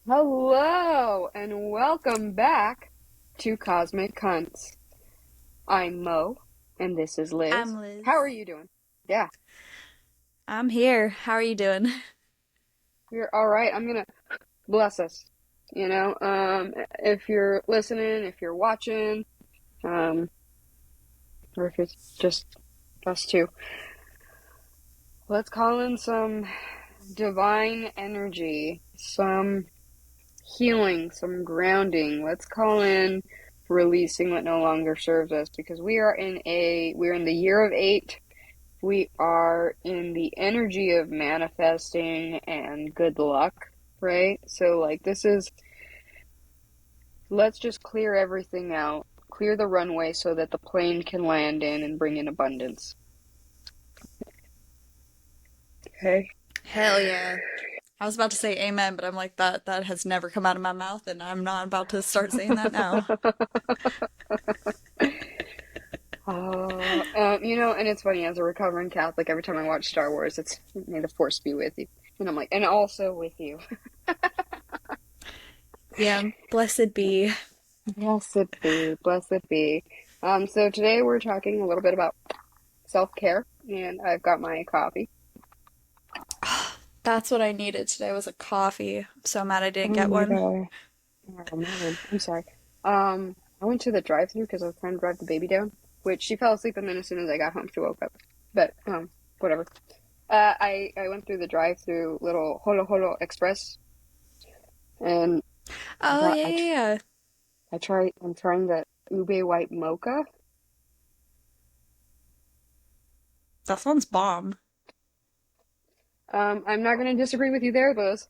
Hello and welcome back to Cosmic Cunts. I'm Mo and this is Liz. I'm How are Liz. you doing? Yeah, I'm here. How are you doing? you're all right. I'm gonna bless us. If you're listening, if you're watching, um, or if it's just us two, let's call in some divine energy, some healing, some grounding. Let's call in releasing what no longer serves us because we're in the year of eight. We are in the energy of manifesting and good luck, right? So like this is let's just clear everything out. Clear the runway so that the plane can land in and bring in abundance. Okay. Hell yeah. I was about to say amen, but I'm like that has never come out of my mouth and I'm not about to start saying that now. And it's funny, as a recovering Catholic, every time I watch Star Wars, it's may the force be with you. And I'm like, and also with you. Yeah, blessed be. Blessed be, blessed be. So today we're talking a little bit about self-care, and I've got my coffee. That's what I needed today was a coffee. I'm so mad I didn't Oh get my one. God. Oh man, I'm sorry. I went to the drive-through because I was trying to drive the baby down, which she fell asleep, and then as soon as I got home, she woke up. But whatever. I went through the drive-through little Holo Holo Express, and I Oh got yeah, yeah, yeah. I'm trying the ube white mocha. That sounds bomb. I'm not gonna disagree with you there, Liz.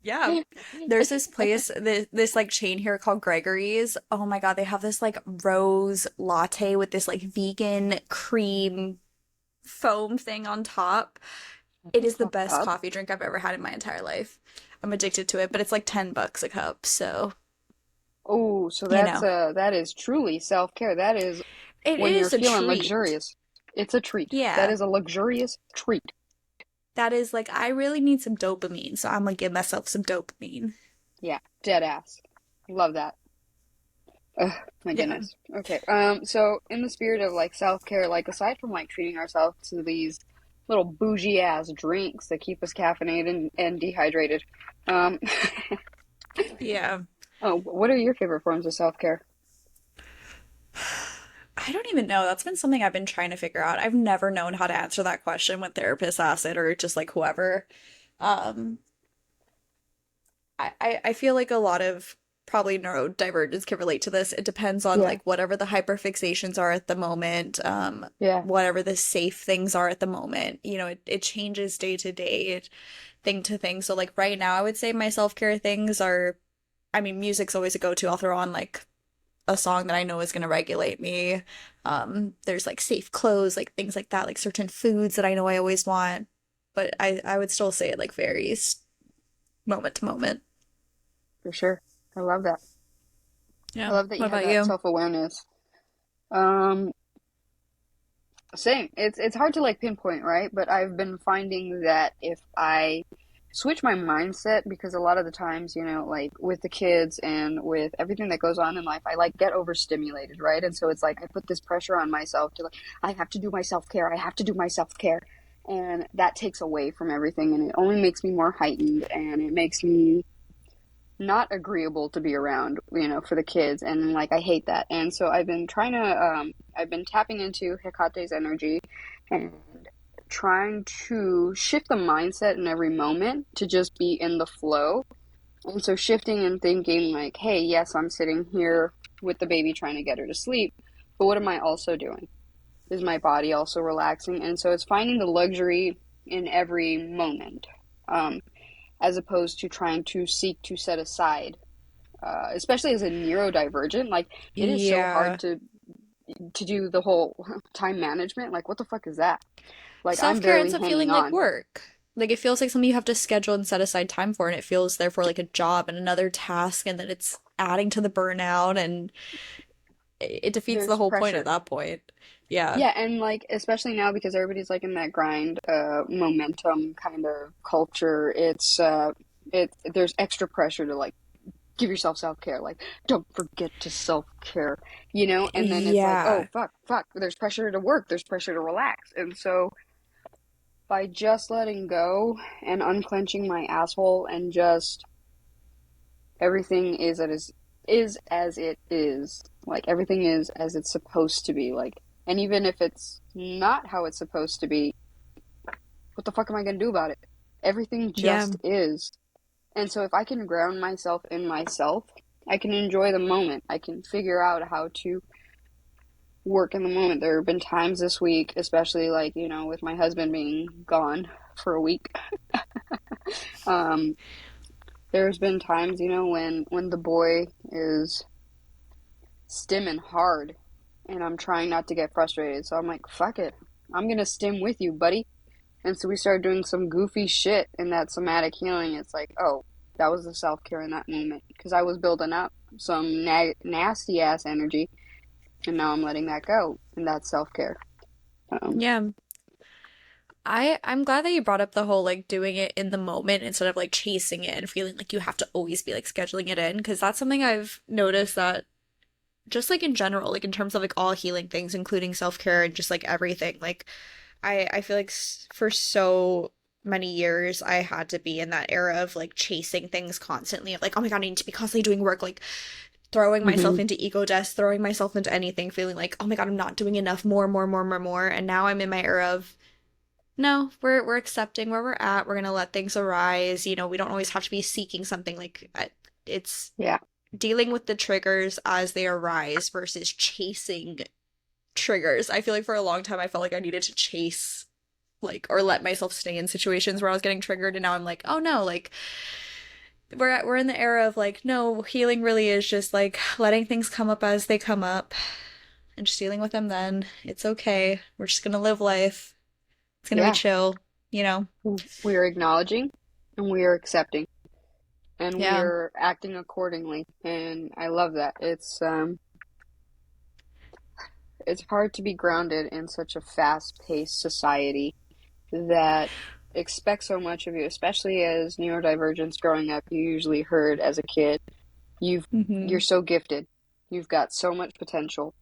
Yeah. There's this place, this like chain here called Gregory's. Oh my God, they have this like rose latte with this like vegan cream foam thing on top. It is the Fucked best up. coffee drink I've ever had in my entire life. I'm addicted to it, but it's like $10 a cup, so Oh, so you know. that is truly self-care. That is It when you're is a feeling treat. luxurious. It's a treat. That Yeah. is a luxurious treat. That is like I really need some dopamine, so I'm gonna give myself some dopamine. Yeah, dead ass. Love that. Ugh, my Yeah. goodness. Okay. So in the spirit of like self-care, like aside from like treating ourselves to these little bougie ass drinks that keep us caffeinated and dehydrated, um, Yeah. oh, what are your favorite forms of self-care? I don't even know. That's been something I've been trying to figure out. I've never known how to answer that question when therapists ask it or just like whoever. Um, I feel like a lot of probably neurodivergents can relate to this. It depends on Yeah, like whatever the hyperfixations are at the moment, yeah, whatever the safe things are at the moment. It changes day to day, thing to thing. So like right now, I would say my self-care things are, I mean, music's always a go-to. I'll throw on like a song that I know is going to regulate me. There's like safe clothes, like things like that, like certain foods that I know I always want. But I would still say it like varies moment to moment. for sure. I love that. I Yeah. love that What you have about that you? self-awareness. Um, Same. It's hard to like pinpoint, right? But I've been finding that if I switch my mindset, because a lot of the times, like with the kids and with everything that goes on in life, I like get overstimulated, right? And so it's like I put this pressure on myself to like I have to do my self-care. I have to do my self-care. And that takes away from everything and it only makes me more heightened and it makes me not agreeable to be around, for the kids. And like, I hate that. And so I've been tapping into Hecate's energy and trying to shift the mindset in every moment to just be in the flow. And so shifting and thinking like, hey, yes, I'm sitting here with the baby trying to get her to sleep, but what am I also doing? Is my body also relaxing? And so it's finding the luxury in every moment. Um, as opposed to trying to seek to set aside, especially as a neurodivergent, like it is so hard Yeah. to do the whole time management. Like, what the fuck is that? Like, I'm Self-care ends barely up hanging feeling like on. work. Like it feels like something you have to schedule and set aside time for, and it feels therefore like a job and another task, and then it's adding to the burnout, and it defeats the There's whole point at pressure. that point. Yeah. Yeah, and like especially now because everybody's like in that grind, momentum kind of culture. there's extra pressure to like give yourself self-care, like don't forget to self-care, and then it's like, oh Yeah. fuck, there's pressure to work, there's pressure to relax. And so by just letting go and unclenching my asshole and just everything is as it is, like everything is as it's supposed to be, like, and even if it's not how it's supposed to be, what the fuck am I gonna do about it? Everything Yeah. just is. And so if I can ground myself in myself, I can enjoy the moment. I can figure out how to work in the moment. There have been times this week, especially like, with my husband being gone for a week. Um, there's been times, when the boy is stimming hard and I'm trying not to get frustrated. So I'm like, fuck it. I'm gonna stim with you, buddy. And so we started doing some goofy shit in that somatic healing. It's like, oh, that was the self care in that moment because I was building up some nasty ass energy, and now I'm letting that go, and that's self care. Um, Yeah. I'm glad that you brought up the whole like doing it in the moment instead of like chasing it and feeling like you have to always be like scheduling it in because that's something I've noticed that just like in general, like in terms of like all healing things, including self-care and just like everything, like I feel like for so many years I had to be in that era of like chasing things constantly of like, oh my God, I need to be constantly doing work, like throwing myself mhm. into ego deaths, throwing myself into anything, feeling like, oh my God, I'm not doing enough, more, more, more, more, more. And now I'm in my era of no, we're accepting where we're at. We're gonna let things arise. We don't always have to be seeking something like it's Yeah, dealing with the triggers as they arise versus chasing triggers. I feel like for a long time I felt like I needed to chase like or let myself stay in situations where I was getting triggered and now I'm like, "Oh no, like we're in the era of like no, healing really is just like letting things come up as they come up and just dealing with them then. It's okay. We're just gonna live life. It's gonna be yeah. chill, you know?" We are acknowledging, and we are accepting, and we Yeah. are acting accordingly. And I love that. It's hard to be grounded in such a fast-paced society that expects so much of you, especially as neurodivergence growing up. You usually heard as a kid, you've you're Hmm. so gifted. You've got so much potential.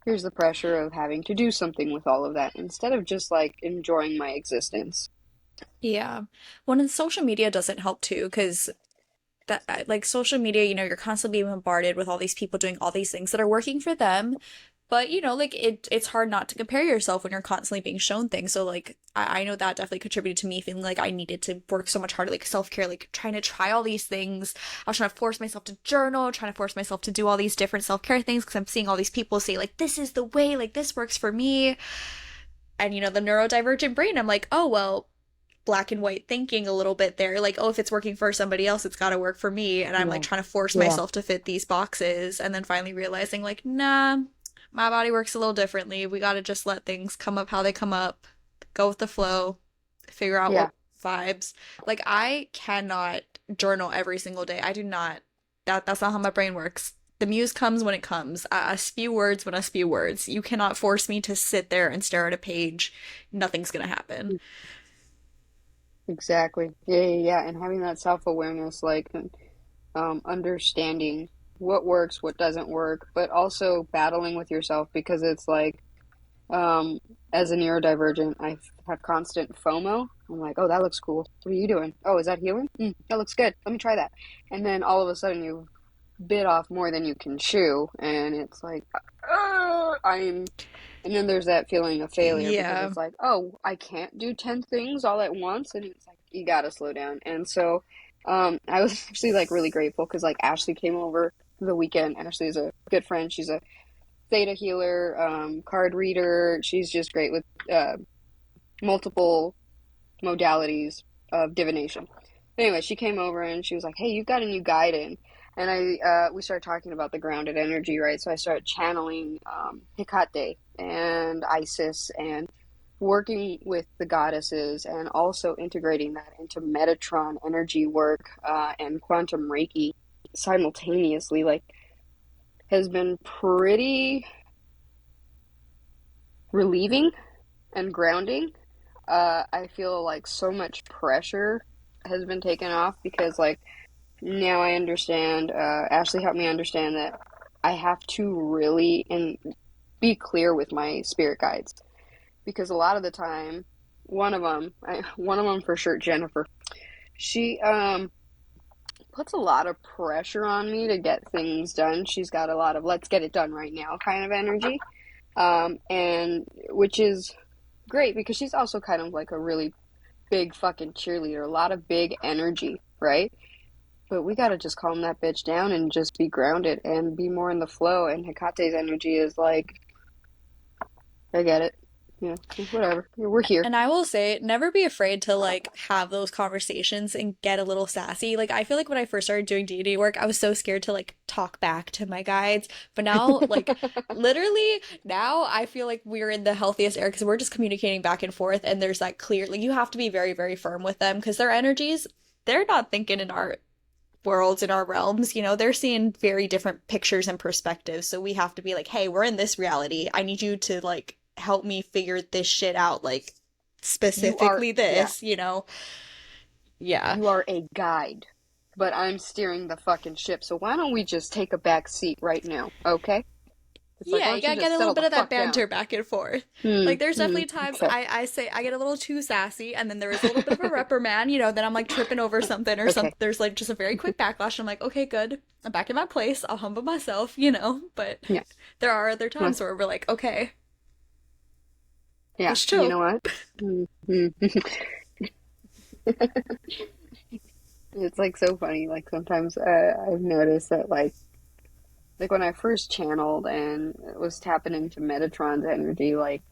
Here's the pressure of having to do something with all of that instead of just like enjoying my existence. Yeah. Well, and social media doesn't help too, because that like social media, you're constantly being bombarded with all these people doing all these things that are working for them. But like it's hard not to compare yourself when you're constantly being shown things. So like I know that definitely contributed to me feeling like I needed to work so much harder, like self-care, like trying to try all these things. I was trying to force myself to journal, trying to force myself to do all these different self-care things because I'm seeing all these people say like this is the way, like this works for me. And the neurodivergent brain, I'm like, oh well, black and white thinking a little bit there. Like, oh, if it's working for somebody else, it's got to work for me. And I'm like Yeah. trying to force Yeah. myself to fit these boxes. And then finally realizing, like, nah, my body works a little differently. We got to just let things come up how they come up, go with the flow, figure out Yeah. what vibes. Like, I cannot journal every single day. I do not. That's not how my brain works. The muse comes when it comes. I spew words when I spew words. You cannot force me to sit there and stare at a page. Nothing's gonna happen. Exactly. Yeah, yeah, yeah. And having that self-awareness, like understanding what works, what doesn't work, but also battling with yourself because it's like, um, as a neurodivergent, I have constant FOMO. I'm like, oh, that looks cool. What are you doing? Oh, is that healing? That looks good. Let me try that. And then all of a sudden you bit off more than you can chew, and it's like, I'm. And then there's that feeling of failure because Yeah. it's like, oh, I can't do 10 things all at once, and it's like you gotta slow down. And so, I was actually like really grateful because like Ashley came over the weekend. Ashley is a good friend. She's a theta healer, card reader. She's just great with multiple modalities of divination. Anyway, she came over and she was like, "Hey, you've got a new guide in," and we started talking about the grounded energy, right? So I started channeling Hecate and Isis and working with the goddesses, and also integrating that into Metatron energy work and quantum Reiki simultaneously. Like, has been pretty relieving and grounding. I feel like so much pressure has been taken off because like now I understand. Ashley helped me understand that I have to really and be clear with my spirit guides because a lot of the time, one of them for sure, Jennifer. She puts a lot of pressure on me to get things done. She's got a lot of let's get it done right now kind of energy. And which is great because she's also kind of like a really big fucking cheerleader, a lot of big energy, right? But we gotta just calm that bitch down and just be grounded and be more in the flow. And Hekate's energy is like, I get it. Yeah, whatever. We're here. And I will say, never be afraid to like have those conversations and get a little sassy. Like I feel like when I first started doing deity work, I was so scared to like talk back to my guides. But now, like literally now I feel like we're in the healthiest air because we're just communicating back and forth and there's that clear like you have to be very, very firm with them because their energies, they're not thinking in our worlds, in our realms, they're seeing very different pictures and perspectives. So we have to be like, hey, we're in this reality. I need you to like help me figure this shit out, like You are, specifically yeah, this. Yeah. you are a guide, but I'm steering the fucking ship. So why don't we just take a back seat right now, okay? It's like, why Yeah, you don't you gotta get just a little settle the bit of that fuck down? banter back and forth. Hmm, Like, there's hmm, definitely times okay, I say I get a little too sassy, and then there is a little bit of a reprimand, then I'm like tripping over something or okay, something. There's like just a very quick backlash. I'm like, okay, good. I'm back in my place. I'll humble myself, But yeah, there are other well, times where we're like, okay, yeah, let's you chill. know what? Hmm, hmm. It's like so funny. Like sometimes I've noticed that like when I first channeled and was tapping into Metatron's energy, like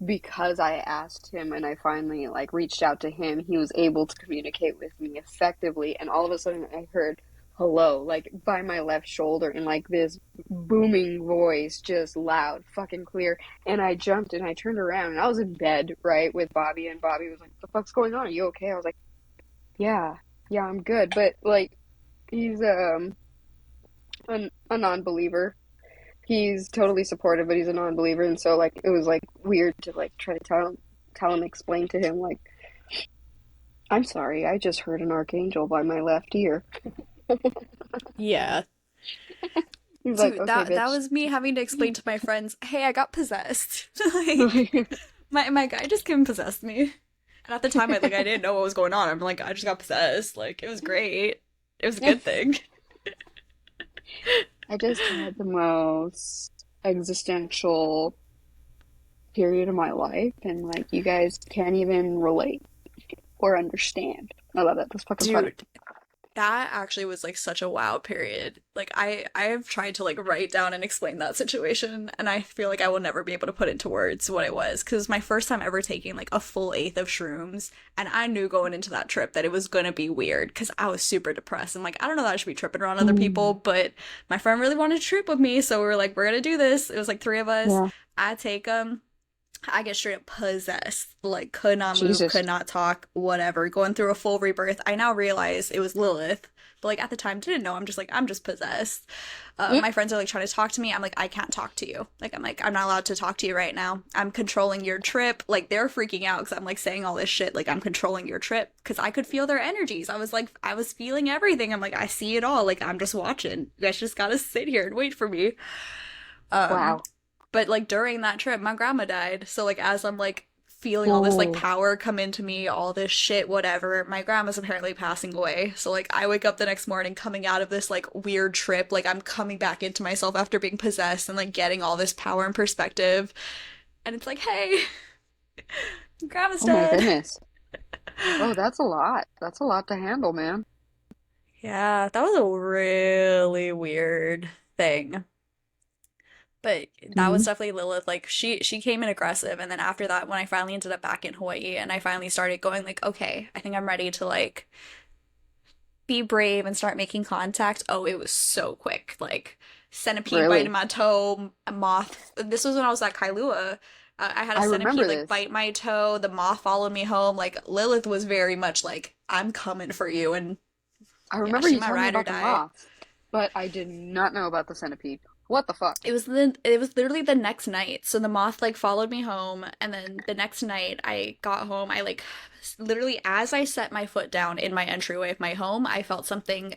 because I asked him and I finally like reached out to him, he was able to communicate with me effectively. And all of a sudden, I heard hello, like by my left shoulder, in like this booming voice, just loud, fucking clear. And I jumped and I turned around and I was in bed, right, with Bobby. And Bobby was like, "The fuck's going on? Are you okay?" I was like, "Yeah, yeah, I'm good." But like, he's a non-believer. He's totally supportive, but he's a non-believer, and so like it was like weird to like try to tell him, explain to him like, I'm sorry, I just heard an archangel by my left ear. Yeah. He's like, Dude, okay, that bitch. was me having to explain to my friends, hey, I got possessed. Like, my guy just came and possessed me. And at the time, I didn't know what was going on. I'm like, I just got possessed. Like, it was great. It was a good thing. I just had the most existential period of my life, and like you guys can't even relate or understand. I love that. That's fucking funny. Dude, that actually was like such a wow period. Like I've tried to like write down and explain that situation and I feel like I will never be able to put into words what it was because my first time ever taking like a full eighth of shrooms and I knew going into that trip that it was gonna be weird because I was super depressed and like I don't know that I should be tripping around other people Mm. but my friend really wanted to trip with me so we were like we're gonna do this. It was like three of us. Yeah. I take them. I get straight up possessed. Like, could not move, Jesus. could not talk, whatever. Going through a full rebirth. I now realize it was Lilith, but like at the time didn't know. I'm just like, I'm just possessed. Mm. My friends are like trying to talk to me. I'm like, I can't talk to you. I'm not allowed to talk to you right now. I'm controlling your trip. Like, they're freaking out because I'm like saying all this shit. Like, I'm controlling your trip because I could feel their energies. I was like, I was feeling everything. I'm like, I see it all. Like, I'm just watching. You guys just gotta sit here and wait for me. Um, Wow. but like during that trip, my grandma died. So like as I'm like feeling all this like Oh, power come into me, all this shit, whatever, my grandma's apparently passing away. So like I wake up the next morning coming out of this like weird trip, like I'm coming back into myself after being possessed and like getting all this power and perspective. And it's like, hey, grandma's oh my dead. goodness. Oh, that's a lot. That's a lot to handle, man. Yeah, that was a really weird thing. But that was Mm. definitely Lilith. Like she came in aggressive, and then after that, when I finally ended up back in Hawaii, and I finally started going like, okay, I think I'm ready to like be brave and start making contact. Oh, it was so quick. Like centipede biting Really? my toe, a moth. This was when I was at Kailua. I had a I centipede remember like this. bite my toe. The moth followed me home. Like Lilith was very much like, I'm coming for you, and I yeah, remember she you my telling me ride or about the die. moth, but I did not know about the centipede. What the fuck? It was literally the next night. So the moth like followed me home, and then the next night I got home. I like literally as I set my foot down in my entryway of my home, I felt something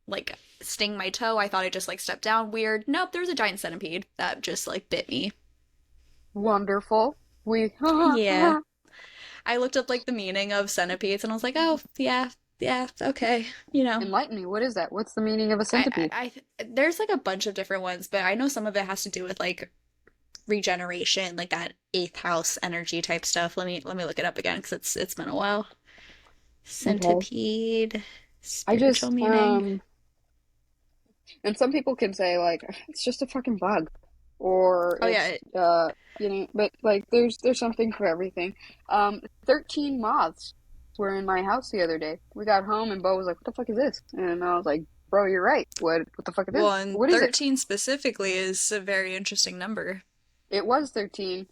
like sting my toe. I thought I just like stepped down weird. Nope, there was a giant centipede that just like bit me. Wonderful. We Yeah. I looked up like the meaning of centipedes and I was like, "Oh, yeah. Yeah, okay." You know. enlighten me. What is that? What's the meaning of a I, centipede? there's like a bunch of different ones, but I know some of it has to do with like regeneration, like that eighth house energy type stuff. Let me look it up again because it's been a while. Okay. Centipede, I spiritual just meaning. and some people can say like it's just a fucking bug, or Oh it's yeah, but like there's something for everything. 13 moths were in my house the other day. We got home and Bo was like, "What the fuck is this?" And I was like, "Bro, you're right. What the fuck is this? well, and What is it?" 13 specifically is a very interesting number. It was 13.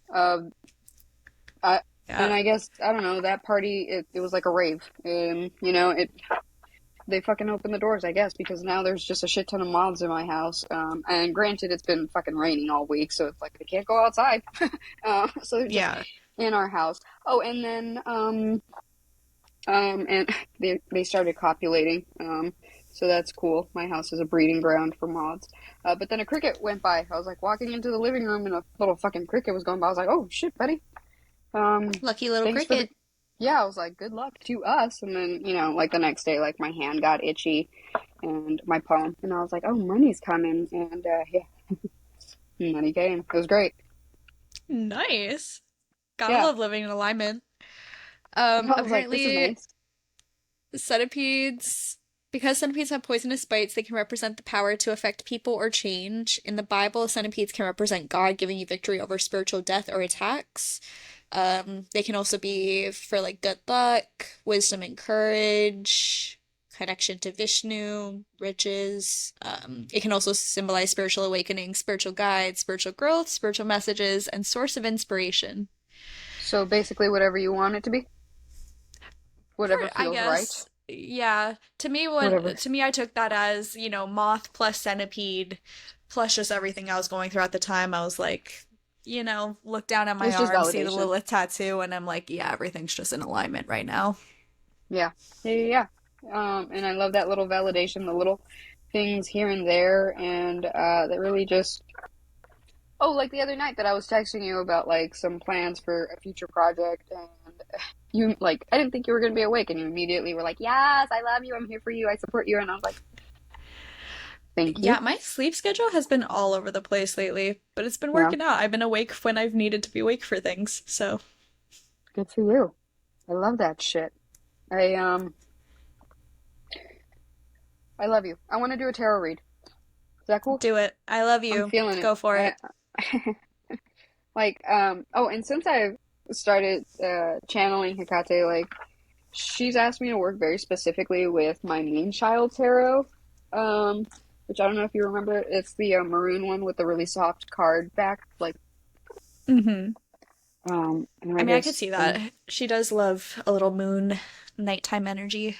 I and Yeah. I guess I don't know that party. It was like a rave, and it they fucking opened the doors, I guess, because now there's just a shit ton of moths in my house. And granted, it's been fucking raining all week, so it's like they can't go outside. So they're just Yeah. in our house. Oh, and then and they started copulating. So that's cool. My house is a breeding ground for moths. But then a cricket went by. I was like walking into the living room, and a little fucking cricket was going by. I was like, oh shit, buddy. Um, Lucky little thanks for the cricket. yeah, I was like, good luck to us. And then, like the next day, like my hand got itchy and my palm. And I was like, oh, money's coming. And yeah, money came. It was great. Nice. Gotta Yeah. love living in alignment. I was like, this is Apparently nice. centipedes, because centipedes have poisonous bites, they can represent the power to affect people or change. In the Bible, centipedes can represent God giving you victory over spiritual death or attacks. They can also be for like good luck, wisdom and courage, connection to Vishnu, riches. It can also symbolize spiritual awakening, spiritual guides, spiritual growth, spiritual messages, and source of inspiration. So basically, whatever you want it to be, whatever I feels right, guess, yeah. whatever. To me I took that as, moth plus centipede plus just everything I was going through at the time. I was like, look down at my It's just arm, see the validation. Lilith tattoo, and I'm like, yeah, everything's just in alignment right now. Yeah. Yeah, yeah, yeah. And I love that little validation, the little things here and there, and that really just oh, like the other night that I was texting you about like some plans for a future project, and you like I didn't think you were gonna be awake, and you immediately were like, "Yes, I love you. I'm here for you. I support you." And I was like, "Thank Yeah, you." my sleep schedule has been all over the place lately, but it's been Yeah, working out. I've been awake when I've needed to be awake for things. So, good for you. I love that shit. I I love you. I want to do a tarot read. Is that cool? do it. I love I'm you. feeling it. Go for it. Like oh, and since I've started channeling Hecate, like she's asked me to work very specifically with my main child tarot, um, which I don't know if you remember. It's the maroon one with the really soft card back, like Hmm. and I I mean, I could just see that. She does love a little moon nighttime energy.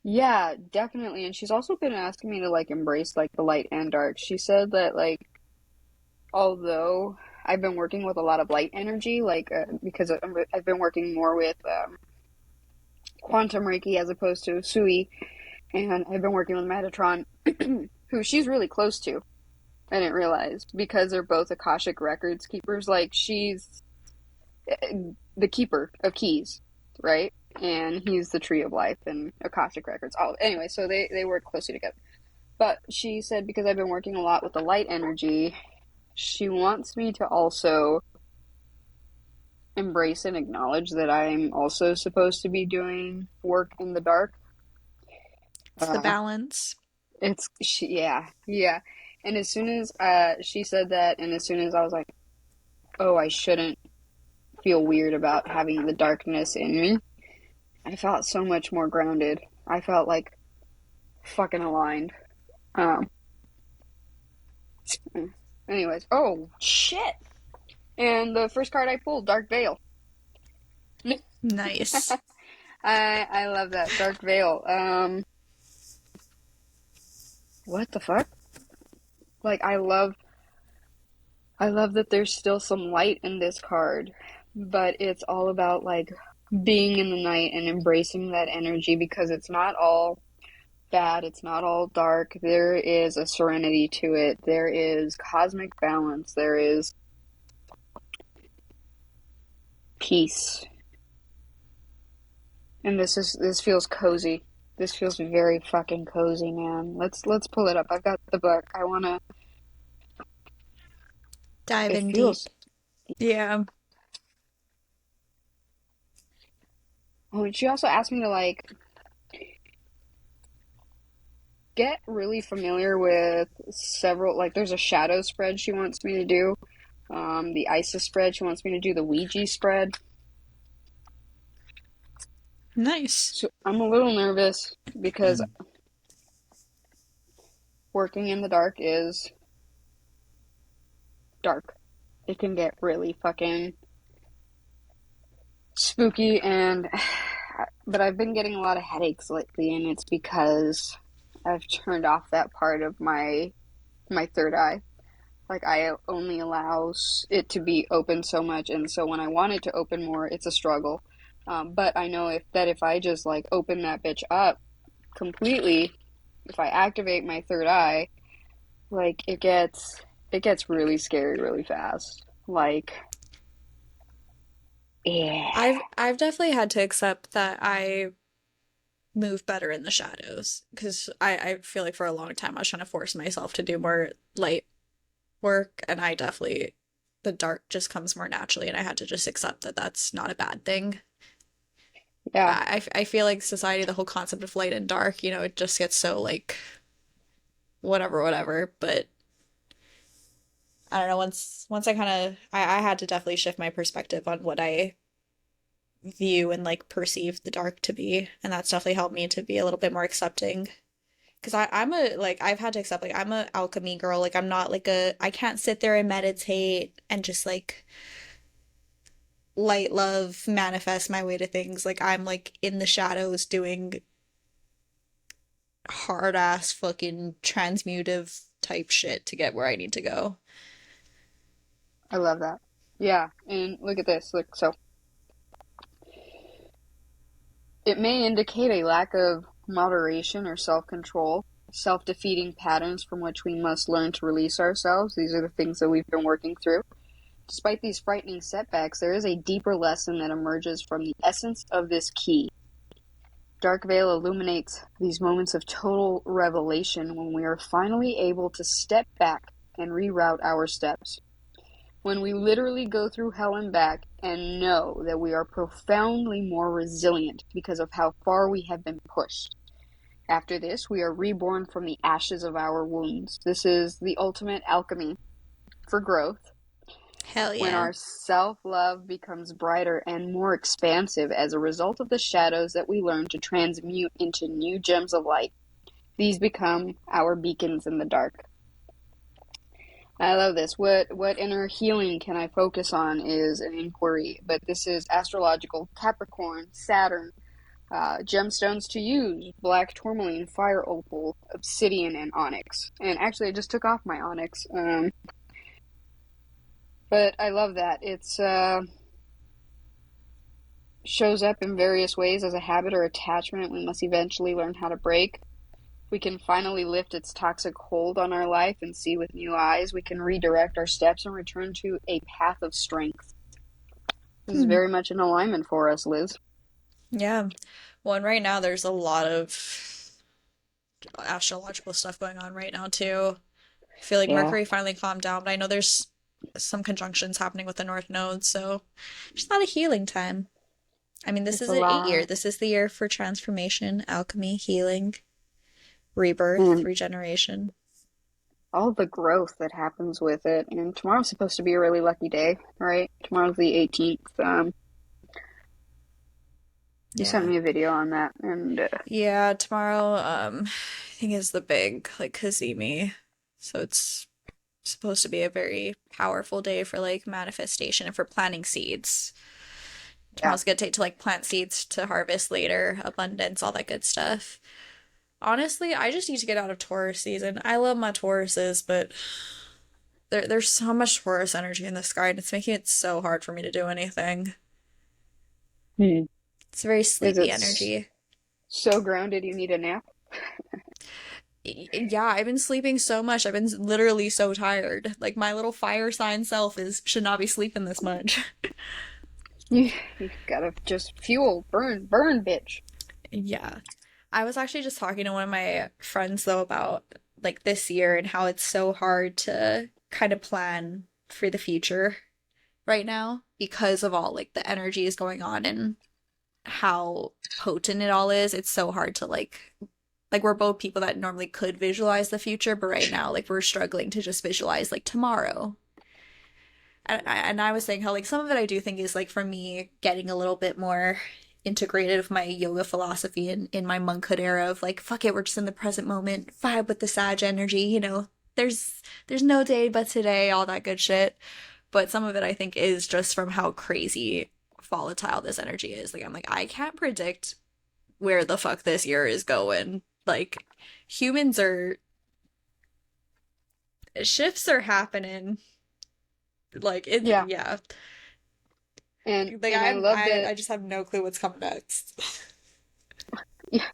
yeah, definitely. And she's also been asking me to like embrace like the light and dark. She said that like although I've been working with a lot of light energy, like because I've been working more with quantum Reiki as opposed to Sui, and I've been working with Metatron, who she's really close to. I didn't realize because they're both Akashic Records keepers. Like she's the keeper of keys, right? And he's the Tree of Life and Akashic Records. Oh, anyway, so they work closely together. But she said because I've been working a lot with the light energy, she wants me to also embrace and acknowledge that I'm also supposed to be doing work in the dark. It's the Uh, balance. yeah, yeah. And as soon as she said that, and as soon as I was like, oh, I shouldn't feel weird about having the darkness in me, I felt so much more grounded. I felt like fucking aligned. Um, anyways, oh shit! And the first card I pulled, Dark Veil. Nice. I love that Dark Veil. What the fuck? Like I love. I love that there's still some light in this card, but it's all about like being in the night and embracing that energy because it's not all bad, it's not all dark. There is a serenity to it. There is cosmic balance. There is peace. And this feels cozy. This feels very fucking cozy, man. Let's pull it up. I've got the book. I wanna Dive it in deep. feels Yeah. oh, and she also asked me to like get really familiar with several like there's a shadow spread she wants me to do. The Isis spread, she wants me to do the Ouija spread. Nice. So I'm a little nervous because working in the dark is dark. It can get really fucking spooky and but I've been getting a lot of headaches lately and it's because I've turned off that part of my third eye. Like I only allows it to be open so much and so when I want it to open more, it's a struggle. But I know if I just like open that bitch up completely, if I activate my third eye, like it gets really scary really fast. Like yeah. I've definitely had to accept that I move better in the shadows because I feel like for a long time I was trying to force myself to do more light work, and I definitely, the dark just comes more naturally, and I had to just accept that that's not a bad thing. Yeah. I feel like society, the whole concept of light and dark, it just gets so like whatever, whatever. But I don't know, once I had to definitely shift my perspective on what I view and like perceive the dark to be, and that's definitely helped me to be a little bit more accepting. Because I'm a like I've had to accept like I'm a alchemy girl. Like I'm not like a I can't sit there and meditate and just like light love manifest my way to things. Like I'm like in the shadows doing hard ass fucking transmutive type shit to get where I need to go. I love that. Yeah, and look at this. Look, so it may indicate a lack of moderation or self-control, self-defeating patterns from which we must learn to release ourselves. These are the things that we've been working through. Despite these frightening setbacks, there is a deeper lesson that emerges from the essence of this key. Dark Veil illuminates these moments of total revelation when we are finally able to step back and reroute our steps. When we literally go through hell and back and know that we are profoundly more resilient because of how far we have been pushed. After this, we are reborn from the ashes of our wounds. This is the ultimate alchemy for growth. Hell When yeah. our self-love becomes brighter and more expansive as a result of the shadows that we learn to transmute into new gems of light. These become our beacons in the dark. I love this. What inner healing can I focus on is an inquiry, but this is astrological Capricorn, Saturn, gemstones to use: black tourmaline, fire opal, obsidian, and onyx. And actually, I just took off my onyx, but I love that. It's shows up in various ways as a habit or attachment we must eventually learn how to break. We can finally lift its toxic hold on our life and see with new eyes. We can redirect our steps and return to a path of strength. This is Hmm. very much in alignment for us, Liz. Yeah. Well, and right now there's a lot of astrological stuff going on right now too. I feel like Yeah, Mercury finally calmed down, but I know there's some conjunctions happening with the North Node, so it's not a healing time. I mean, this it's is a an 8 year. lot. This is the year for transformation, alchemy, healing, rebirth, And regeneration. all the growth that happens with it. And tomorrow's supposed to be a really lucky day, right? Tomorrow's the 18th. You sent Yeah. me a video on that, and Yeah, tomorrow, I think is the big like Kazemi. So it's supposed to be a very powerful day for like manifestation and for planting seeds. yeah, Tomorrow's a good day to like plant seeds to harvest later, abundance, all that good stuff. Honestly, I just need to get out of Taurus season. I love my Tauruses, but there's so much Taurus energy in the sky, and it's making it so hard for me to do anything. Hmm. It's very Is sleepy it energy. so grounded you need a nap? Yeah, I've been sleeping so much. I've been literally so tired. Like my little fire sign self is should not be sleeping this much. You gotta just fuel, burn, bitch. Yeah. I was actually just talking to one of my friends though about like this year and how it's so hard to kind of plan for the future right now because of all like the energy is going on and how potent it all is. It's so hard to like we're both people that normally could visualize the future, but right now like we're struggling to just visualize like tomorrow. And I was saying how like some of it I do think is like for me getting a little bit more integrated with my yoga philosophy in my monkhood era of like fuck it, we're just in the present moment, vibe with the Sag energy, there's no day but today, all that good shit. But some of it I think is just from how crazy volatile this energy is. Like I'm like I can't predict where the fuck this year is going. Like humans are shifts are happening. Like it's Yeah, yeah. and Like and I love that. I just have no clue what's coming next. Yeah,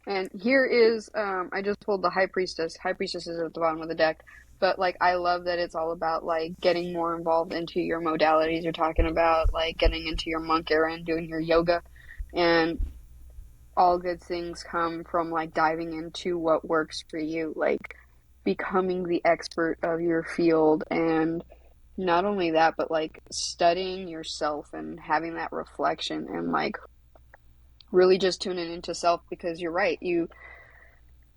and here is I just pulled the High Priestess. High Priestess is at the bottom of the deck, but like I love that it's all about like getting more involved into your modalities. You're talking about like getting into your monk era and doing your yoga, and all good things come from like diving into what works for you, like becoming the expert of your field. And not only that, but like studying yourself and having that reflection and like really just tuning into self, because you're right, you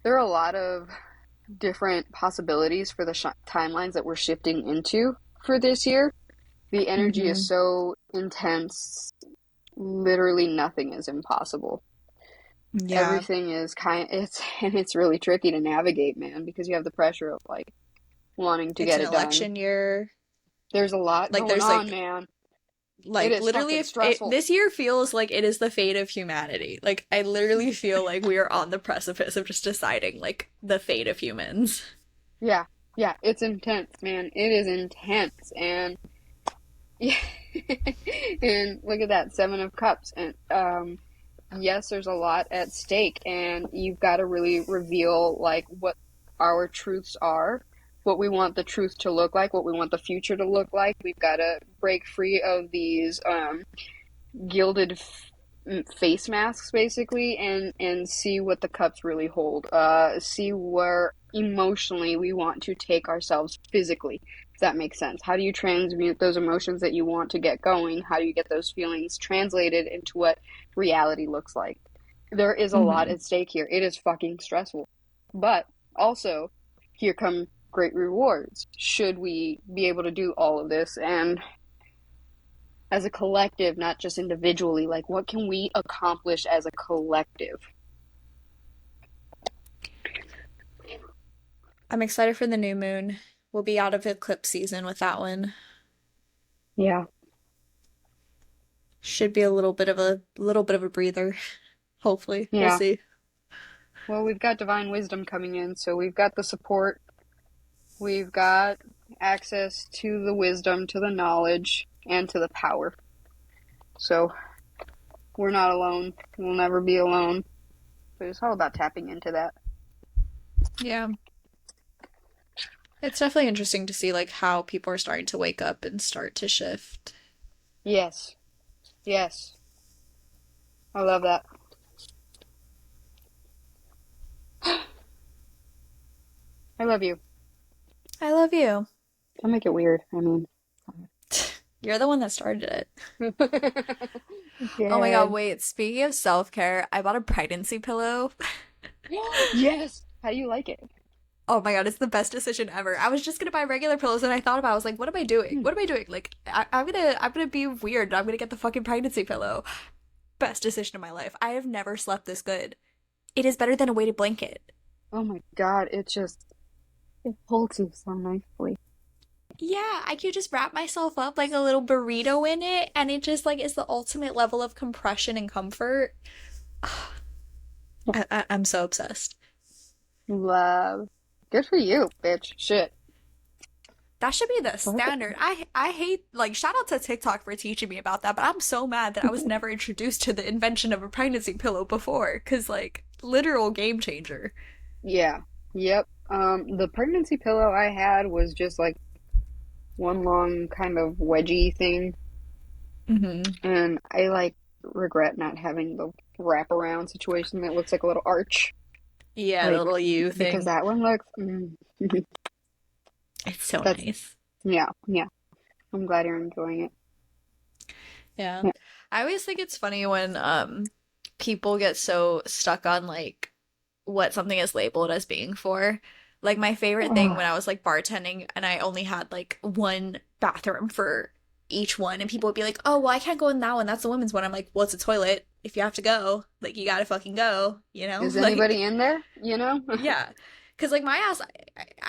there are a lot of different possibilities for the timelines that we're shifting into for this year. The energy is Hmm. so intense, literally nothing is impossible. Yeah, Everything is it's really tricky to navigate, man, because you have the pressure of like wanting to it's get an it done. election year. There's a lot Like going there's on, man. It like is literally fucking if it stressful. this year feels like it is the fate of humanity. Like I literally feel like we are on the precipice of just deciding like the fate of humans. Yeah, yeah, it's intense, man. It is intense, and yeah, and look at that, Seven of Cups, and yes, there's a lot at stake, and you've got to really reveal like what our truths are, what we want the truth to look like, what we want the future to look like. We've got to break free of these gilded face masks, basically, and see what the cups really hold. See where emotionally we want to take ourselves physically. If that makes sense. How do you transmute those emotions that you want to get going? How do you get those feelings translated into what reality looks like? There is a lot Hmm. at stake here. It is fucking stressful. But also, here come great rewards. Should we be able to do all of this? And as a collective, not just individually, like what can we accomplish as a collective? I'm excited for the new moon. We'll be out of eclipse season with that one. Yeah. Should be a little bit of a breather. Hopefully. We'll Yeah. see. Well, we've got divine wisdom coming in, so we've got the support, we've got access to the wisdom, to the knowledge, and to the power. So we're not alone. We'll never be alone. But it's all about tapping into that. Yeah. It's definitely interesting to see like how people are starting to wake up and start to shift. Yes. Yes. I love that. I love you. I love you. Don't make it weird. I mean, You're the one that started it. Oh my God, Dad. wait. Speaking of self-care, I bought a pregnancy pillow. Yes. How do you like it? Oh my God, it's the best decision ever. I was just gonna buy regular pillows and I thought about it, I was like, what am I doing? Hmm. What am I doing? Like, I'm gonna be weird. I'm gonna get the fucking pregnancy pillow. Best decision of my life. I have never slept this good. It is better than a weighted blanket. Oh my God, it holds you so nicely. Yeah, I could just wrap myself up like a little burrito in it, and it just like is the ultimate level of compression and comfort. I'm so obsessed. Love. Good for you, bitch. Shit. That should be the What? standard. I hate, like, shout out to TikTok for teaching me about that, but I'm so mad that I was never introduced to the invention of a pregnancy pillow before, 'cause like literal game changer. Yeah. Yep. The pregnancy pillow I had was just like one long kind of wedgy thing, Hmm. and I like regret not having the wraparound situation that looks like a little arch, Yeah, the like little U because thing. that one looks. It's so That's nice. yeah, yeah. I'm glad you're enjoying it. Yeah. Yeah. I always think it's funny when people get so stuck on like what something is labeled as being for. Like my favorite thing when Oh, I was like bartending and I only had like one bathroom for each one and people would be like, "Oh, well, I can't go in that one. That's the women's one." I'm like, "Well, it's a toilet. If you have to go, like you gotta fucking go, you know?" is anybody Like in there? You know? yeah. Cause like my ass,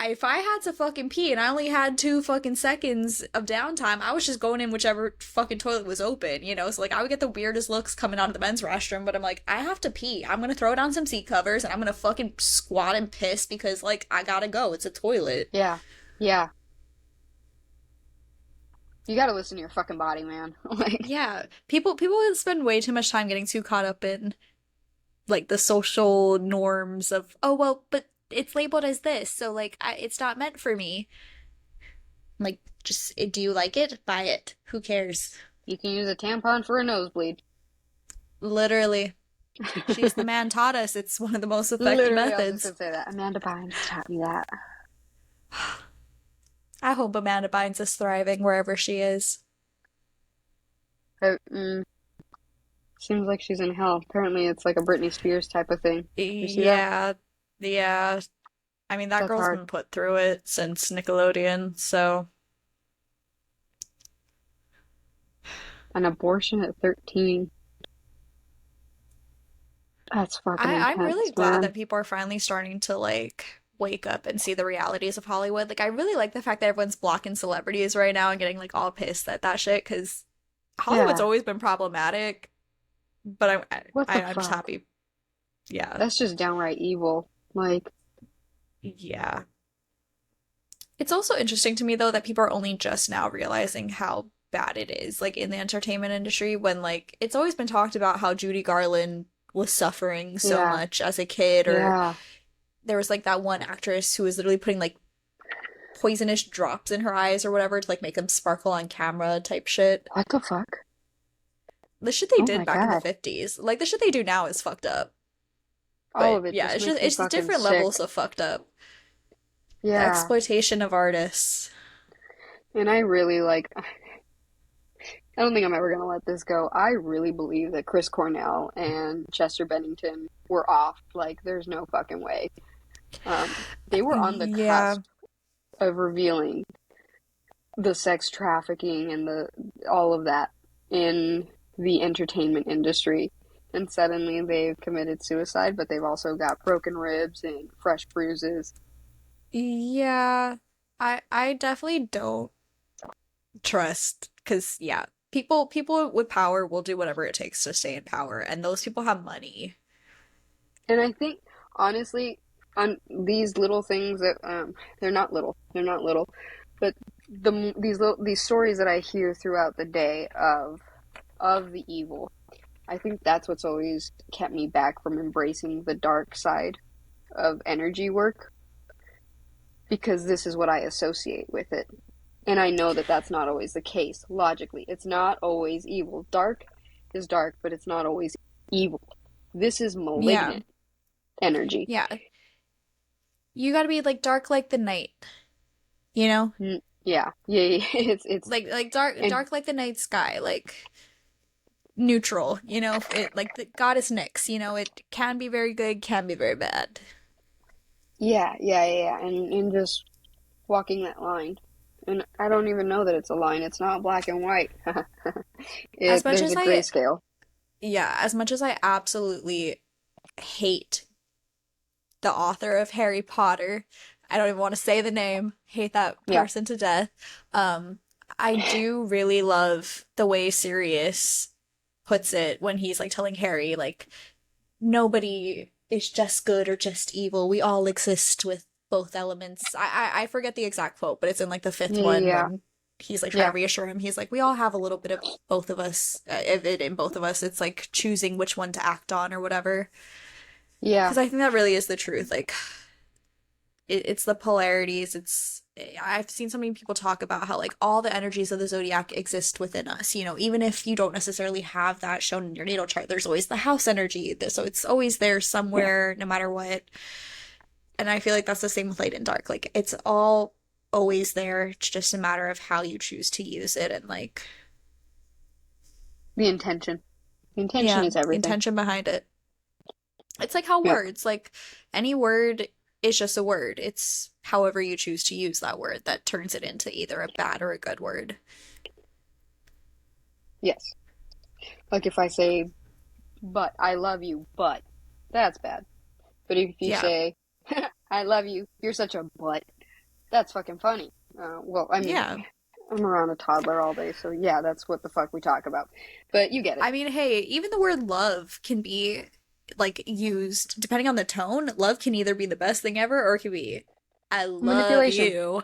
if I had to fucking pee and I only had 2 fucking seconds of downtime, I was just going in whichever fucking toilet was open, you know? So like I would get the weirdest looks coming out of the men's restroom, but I'm like, I have to pee. I'm gonna throw down some seat covers and I'm gonna fucking squat and piss because like I gotta go. It's a toilet. Yeah, yeah. You got to listen to your fucking body, man. Like, Yeah. People spend way too much time getting too caught up in like the social norms of, oh well, but it's labeled as this, so like it's not meant for me. Like, just do you like it? Buy it. Who cares? you can use a tampon for a nosebleed. Literally. She's the man taught us. It's one of the most effective Literally, I was just methods. gonna say that. Amanda Bynes taught me that. I hope Amanda Bynes is thriving wherever she is. But, seems like she's in hell. Apparently, it's like a Britney Spears type of thing. You see that? Yeah, yeah. I mean, that That's girl's hard. been put through it since Nickelodeon, so An abortion at 13. That's fucking I'm intense, really glad man. that people are finally starting to like wake up and see the realities of Hollywood. Like, I really like the fact that everyone's blocking celebrities right now and getting like all pissed at that shit because Hollywood's Yeah. always been problematic. But What the I'm just fuck? happy. Yeah. That's just downright evil. Like, Yeah. It's also interesting to me though that people are only just now realizing how bad it is, like in the entertainment industry, when like it's always been talked about how Judy Garland was suffering so yeah, much as a kid, or yeah. there was like that one actress who was literally putting like poisonous drops in her eyes or whatever to like make them sparkle on camera type shit. What the fuck? The shit they Oh did my back in the God. 50s. Like the shit they do now is fucked up. All But of it yeah, just makes me it's just fucking different levels sick. of fucked up. The Yeah. exploitation of artists. And I really like, I don't think I'm ever gonna let this go. I really believe that Chris Cornell and Chester Bennington were off. Like, there's no fucking way. They were on the Yeah. cusp of revealing the sex trafficking and the all of that in the entertainment industry. And suddenly they've committed suicide, but they've also got broken ribs and fresh bruises. Yeah, I definitely don't trust because yeah, people with power will do whatever it takes to stay in power, and those people have money. And I think, honestly, on these little things that they're not little, but these stories that I hear throughout the day of the evil, I think that's what's always kept me back from embracing the dark side of energy work, because this is what I associate with it. And I know that that's not always the case. Logically, it's not always evil. Dark is dark, but it's not always evil. This is Yeah, malignant energy. yeah. You gotta be like dark like the night, you know? Yeah, yeah, yeah. It's Like and dark like the night sky, like neutral, you know? It like the goddess Nyx, you know, it can be very good, can be very bad. yeah, yeah, yeah, yeah. And just walking that line. And I don't even know that it's a line. It's not black and white. As much There's as a I grayscale. Yeah, as much as I absolutely hate the author of Harry Potter. I don't even want to say the name. Hate that Yeah. person to death. Um, I do really love the way Sirius puts it when he's like telling Harry, like, nobody is just good or just evil. We all exist with both elements. I forget the exact quote, but it's in like the fifth one Yeah, when he's like trying to yeah, reassure him. He's like, we all have a little bit of both of us, it in both of us. It's like choosing which one to act on or whatever. yeah. Because I think that really is the truth. Like it's the polarities. It's I've seen so many people talk about how like all the energies of the zodiac exist within us. You know, even if you don't necessarily have that shown in your natal chart, there's always the house energy. So it's always there Yeah. somewhere, no matter what. And I feel like that's the same with light and dark. Like it's all always there. It's just a matter of how you choose to use it and like The intention. The intention yeah, is the everything. intention behind it. It's like how Yep. words, like any word is just a word. It's however you choose to use that word that turns it into either a bad or a good word. Yes. Like if I say, but I love you, but that's bad. But if you Yeah. say, I love you, you're such a butt, that's fucking funny. Well, I mean, Yeah. I'm around a toddler all day, so yeah, that's what the fuck we talk about. But you get it. I mean, hey, even the word love can be like used depending on the tone. Love can either be the best thing ever or it can be I love Manipulation. you.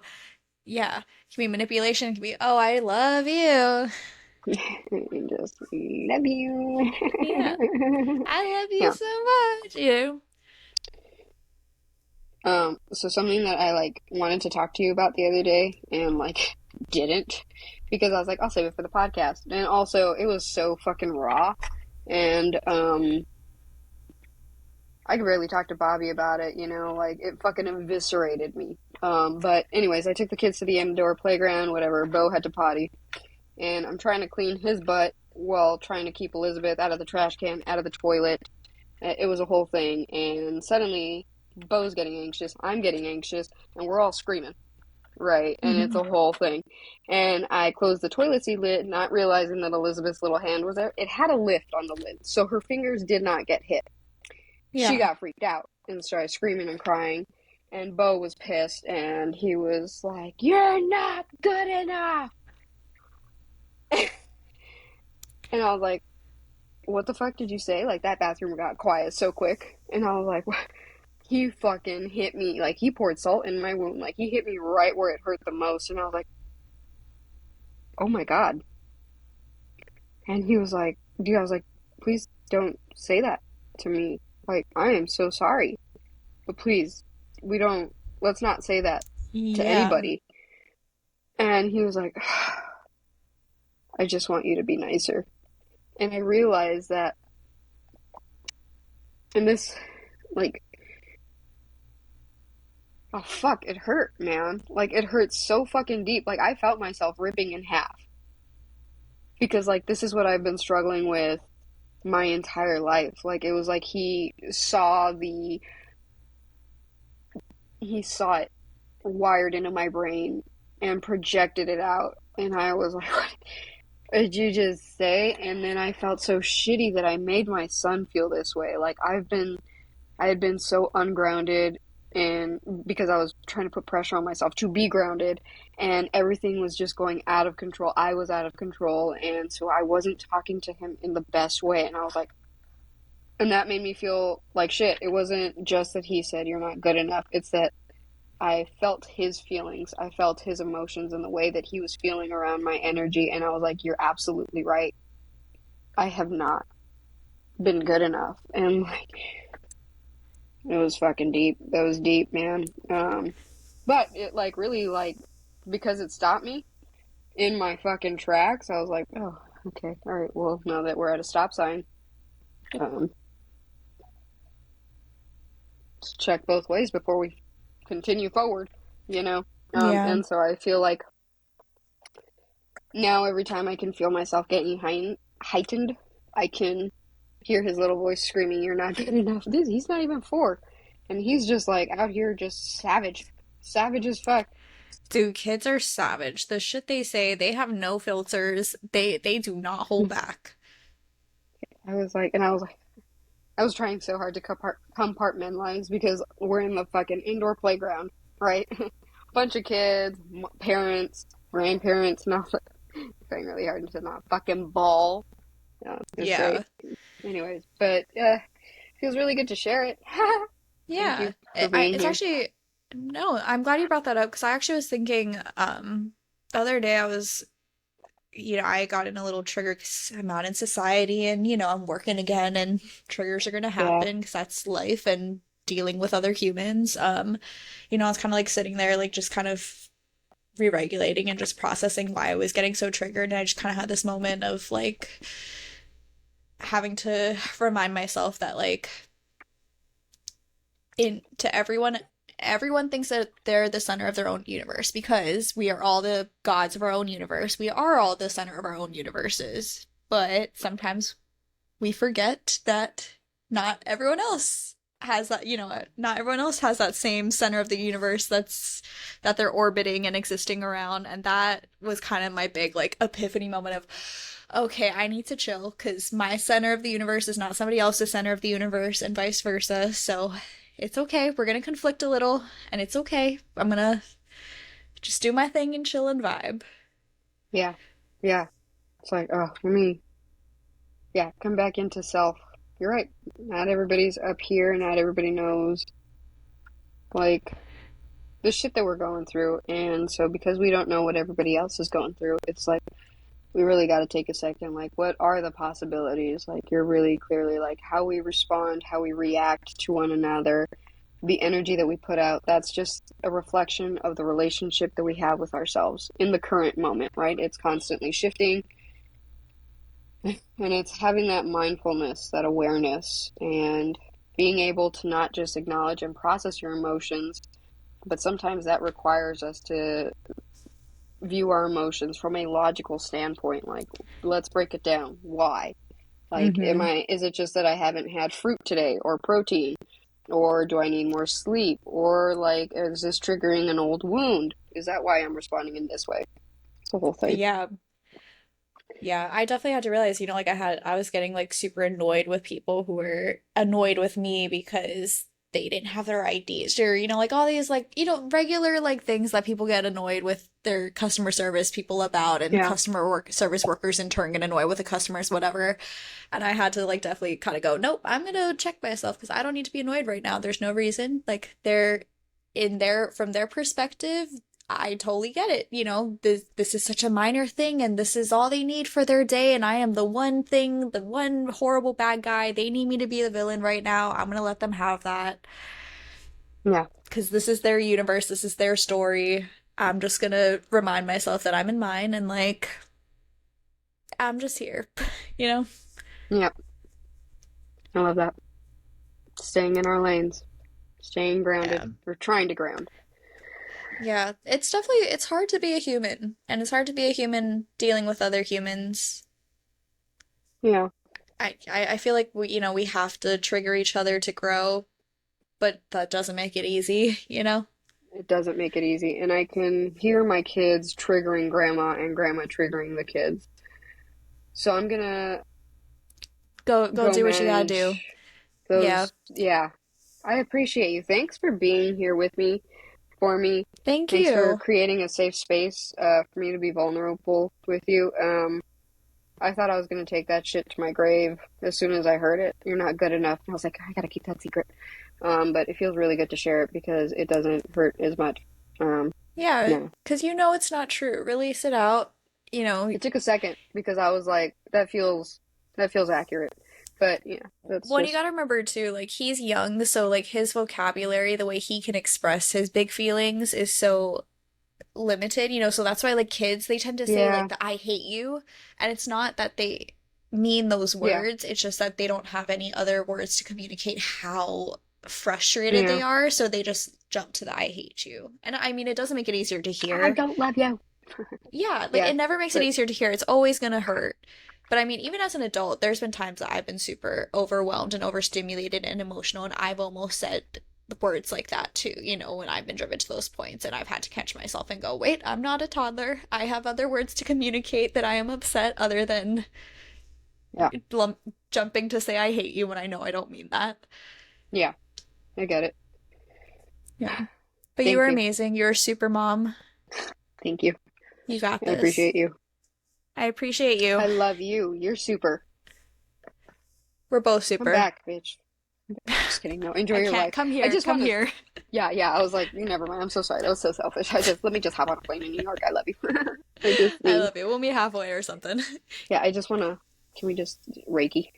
Yeah. It can be manipulation, it can be oh, I love you. Just love you. Yeah. I love you Yeah. so much, you know. So something that I like wanted to talk to you about the other day and like didn't because I was like, I'll save it for the podcast. And also it was so fucking raw. And I could barely talk to Bobby about it, you know, like it fucking eviscerated me. But anyways, I took the kids to the indoor playground, whatever. Bo had to potty, and I'm trying to clean his butt while trying to keep Elizabeth out of the trash can, out of the toilet. It was a whole thing, and suddenly Bo's getting anxious, I'm getting anxious, and we're all screaming, right? And it's a whole thing. And I closed the toilet seat lid, not realizing that Elizabeth's little hand was there. It had a lift on the lid, so her fingers did not get hit. She Yeah. got freaked out and started screaming and crying. And Bo was pissed, and he was like, "You're not good enough." And I was like, "What the fuck did you say?" Like that bathroom got quiet so quick, and I was like, "What?" He fucking hit me. Like he poured salt in my wound. Like he hit me right where it hurt the most, and I was like, "Oh my god." And he was like, "Dude," I was like, "Please don't say that to me. Like I am so sorry, but please, we don't. Let's not say that to Yeah. anybody." And he was like, I just want you to be nicer. And I realized that, and this, like, oh fuck, it hurt, man. Like, it hurt so fucking deep. Like, I felt myself ripping in half. Because, like, this is what I've been struggling with my entire life. Like, it was like he saw it wired into my brain and projected it out. And I was like, what did you just say? And then I felt so shitty that I made my son feel this way. Like, I had been so ungrounded and because I was trying to put pressure on myself to be grounded and everything was just going out of control. I was out of control and so I wasn't talking to him in the best way and I was like and that made me feel like shit. It wasn't just that he said you're not good enough. It's that I felt his feelings. I felt his emotions and the way that he was feeling around my energy and I was like you're absolutely right. I have not been good enough. And like it was fucking deep. That was deep, man. But it like really like because it stopped me in my fucking tracks. I was like, oh, okay, all right. Well, now that we're at a stop sign, um, let's check both ways before we continue forward. You know. Yeah. And so I feel like now every time I can feel myself getting heightened, I can hear his little voice screaming, "You're not good enough." This he's not even 4, and he's just like out here just savage, savage as fuck. Dude, kids are savage. The shit they say, they have no filters. They do not hold back. I was like, I was trying so hard to compartmentalize because we're in the fucking indoor playground, right? Bunch of kids, parents, grandparents, and I was like, trying really hard to not fucking bawl. It was great. Yeah. Anyways, but feels really good to share it. Thank Yeah. you for being It's here. actually No, I'm glad you brought that up because I actually was thinking the other day I was I got in a little trigger because I'm out in society and I'm working again and triggers are gonna Yeah, happen because that's life and dealing with other humans. I was kind of like sitting there like just kind of re-regulating and just processing why I was getting so triggered and I just kind of had this moment of like having to remind myself that like in to everyone thinks that they're the center of their own universe because we are all the gods of our own universe. We are all the center of our own universes. But sometimes we forget that not everyone else has that, not everyone else has that same center of the universe that they're orbiting and existing around. And that was kind of my big like epiphany moment of okay, I need to chill because my center of the universe is not somebody else's center of the universe and vice versa. So it's okay. We're gonna conflict a little and it's okay. I'm gonna just do my thing and chill and vibe. yeah, yeah. It's like, oh, yeah, come back into self. You're right. Not everybody's up here. Not everybody knows, like, the shit that we're going through. And so, because we don't know what everybody else is going through, it's like, we really got to take a second. Like, what are the possibilities? Like, you're really clearly like how we respond, how we react to one another, the energy that we put out. That's just a reflection of the relationship that we have with ourselves in the current moment, right? It's constantly shifting. And it's having that mindfulness, that awareness, and being able to not just acknowledge and process your emotions, but sometimes that requires us to view our emotions from a logical standpoint. Like, let's break it down. Why? Like, Mm-hmm. is it just that I haven't had fruit today or protein? Or do I need more sleep? Or, like, is this triggering an old wound? Is that why I'm responding in this way? It's the whole thing. Yeah, yeah, I definitely had to realize, like I was getting like super annoyed with people who were annoyed with me because they didn't have their IDs or, like all these like, regular like things that people get annoyed with their customer service people about and Yeah. customer work service workers in turn get annoyed with the customers, whatever. And I had to like definitely kind of go, nope, I'm gonna check myself because I don't need to be annoyed right now. There's no reason. Like they're in their from their perspective, I totally get it. This is such a minor thing and this is all they need for their day and I am the one thing, the one horrible bad guy. They need me to be the villain right now. I'm gonna let them have that Yeah. because this is their universe, this is their story. I'm just gonna remind myself that I'm in mine and like I'm just here, you know? Yeah. I love that. Staying in our lanes, staying grounded. Yeah. We're trying to ground. Yeah, it's hard to be a human and it's hard to be a human dealing with other humans. Yeah. I feel like we have to trigger each other to grow, but that doesn't make it easy, you know? It doesn't make it easy. And I can hear my kids triggering grandma and grandma triggering the kids. So I'm gonna Go go do what you gotta do. manage Yeah. those. Yeah. I appreciate you. Thanks for being here with me, for me. Thank Thanks for you. creating a safe space for me to be vulnerable with you. I thought I was going to take that shit to my grave as soon as I heard it. You're not good enough. And I was like, I got to keep that secret. But it feels really good to share it because it doesn't hurt as much. Um, Yeah, no. 'cause it's not true. Release it out. You know, It took a second because I was like, that feels accurate. But yeah, that's Well, and you just gotta remember too, like he's young, so like his vocabulary, the way he can express his big feelings is so limited, so that's why like kids, they tend to say like yeah, the I hate you, and it's not that they mean those yeah, words, it's just that they don't have any other words to communicate how frustrated yeah. they are, so they just jump to the I hate you. And I mean, it doesn't make it easier to I hear. don't love you. Yeah, like Yeah, it never makes it but easier to hear. It's always gonna hurt. But I mean, even as an adult, there's been times that I've been super overwhelmed and overstimulated and emotional, and I've almost said words like that too, when I've been driven to those points and I've had to catch myself and go, wait, I'm not a toddler. I have other words to communicate that I am upset other than yeah, lump jumping to say I hate you when I know I don't mean that. yeah. I get it. Yeah. But you Thank are you. amazing. You're a super mom. Thank you. You got I this. appreciate you. I appreciate you. I love you. You're super. We're both Come super. back, bitch. Just kidding. No, enjoy I your can't. life. Come I here. just Come want to here. Yeah, yeah. I was like, never mind. I'm so sorry. That was so selfish. Let me just hop on a plane in New York. I love you. I just I need, love you. We'll meet halfway or something. yeah, I just want to, can we just, Reiki?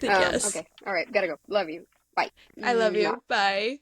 Yes. Okay. All right. Gotta go. Love you. Bye. I love Mwah. you. Bye.